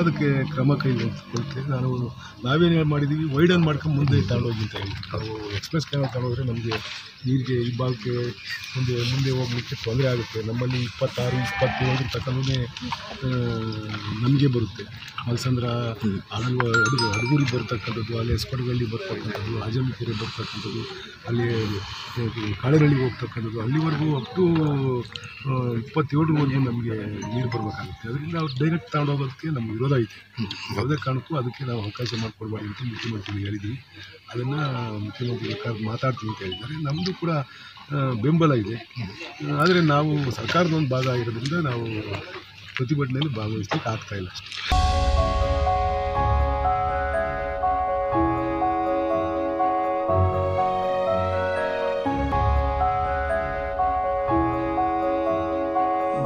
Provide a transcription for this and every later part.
ಅದಕ್ಕೆ ಕ್ರಮ ಕೈಗೊಳ್ತೇವೆ. ನಾವೇನು ಮಾಡಿದ್ದೀವಿ, ವೈಡನ್ ಮಾಡ್ಕೊಂಡು ಮುಂದೆ ತಗೊಂಡೋಗಿ ಅಂತ ಹೇಳಿ. ನಾವು ಎಕ್ಸ್ಪ್ರೆಸ್ ಕೆನಾಲ್ ತಗೊಂಡೋದ್ರೆ ನಮಗೆ ನೀರಿಗೆ ಈ ಭಾಗಕ್ಕೆ ಮುಂದೆ ಹೋಗಲಿಕ್ಕೆ ತೊಂದರೆ ಆಗುತ್ತೆ. ನಮ್ಮಲ್ಲಿ 26, 27 ತಕ್ಕಂದೇ ನಮಗೆ ಬರುತ್ತೆ. ಮಲ್ಸಂದ್ರ ಅಡಗೂರಿ ಬರ್ತಕ್ಕಂಥದ್ದು, ಅಲ್ಲಿ ಎಸ್ಪಡಗಳ್ಳಿ ಬರ್ತಕ್ಕಂಥದ್ದು, ಅಜಂಕೆರೆ ಬರ್ತಕ್ಕಂಥದ್ದು, ಅಲ್ಲಿ ಕಾಳೆನಳ್ಳಿಗೆ ಹೋಗ್ತಕ್ಕಂಥದ್ದು, ಅಲ್ಲಿವರೆಗೂ ಅಪ್ ಟು 27ವರೆಗೂ ನಮಗೆ ನೀರು ಬರಬೇಕಾಗುತ್ತೆ. ಅದರಿಂದ ಅವ್ರು ಡೈರೆಕ್ಟ್ ತಗೊಂಡೋಗೋದಕ್ಕೆ ನಮ್ಗೆ ವಿರೋಧ ಐತೆ. ಯಾವುದೇ ಕಾರಣಕ್ಕೂ ಅದಕ್ಕೆ ನಾವು ಅವಕಾಶ ಮಾಡಿಕೊಡ್ಬಾರ್ದು ಅಂತ ಮುಖ್ಯಮಂತ್ರಿಗಳು ಹೇಳಿದ್ವಿ. ಅದನ್ನು ಮುಖ್ಯಮಂತ್ರಿಗಳು ಮಾತಾಡ್ತೀವಿ ಅಂತ ಹೇಳಿದ್ದಾರೆ. ನಮ್ಮದು ಕೂಡ ಬೆಂಬಲ ಇದೆ. ಆದರೆ ನಾವು ಸರ್ಕಾರದ ಒಂದು ಭಾಗ ಇರೋದ್ರಿಂದ ನಾವು ಪ್ರತಿಭಟನೆಯಲ್ಲಿ ಭಾಗವಹಿಸ್ಲಿಕ್ಕೆ ಆಗ್ತಾಯಿಲ್ಲ ಅಷ್ಟೇ.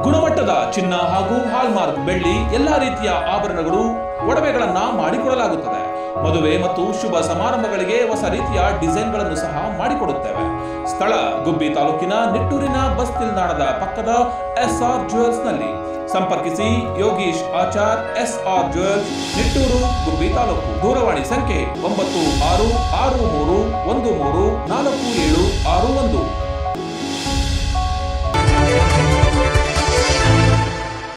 ಗುಣಮಟ್ಟದ ಚಿನ್ನ ಹಾಗೂ ಹಾಲ್ಮಾರ್ಕ್ ಬೆಳ್ಳಿ ಎಲ್ಲಾ ರೀತಿಯ ಆಭರಣಗಳು, ಒಡವೆಗಳನ್ನ ಮಾಡಿಕೊಡಲಾಗುತ್ತದೆ. ಮದುವೆ ಮತ್ತು ಶುಭ ಸಮಾರಂಭಗಳಿಗೆ ಹೊಸ ರೀತಿಯ ಡಿಸೈನ್ಗಳನ್ನು ಸಹ ಮಾಡಿಕೊಡುತ್ತೇವೆ. ಸ್ಥಳ ಗುಬ್ಬಿ ತಾಲೂಕಿನ ನಿಟ್ಟೂರಿನ ಬಸ್ ನಿಲ್ದಾಣದ ಪಕ್ಕದ SR ಜ್ಯುವೆಲ್ಸ್ ನಲ್ಲಿ. ಸಂಪರ್ಕಿಸಿ ಯೋಗೀಶ್ ಆಚಾರ್, SR ಜ್ಯುವೆಲ್ಸ್, ನಿಟ್ಟೂರು, ಗುಬ್ಬಿ ತಾಲೂಕು. ದೂರವಾಣಿ ಸಂಖ್ಯೆ 9663134761.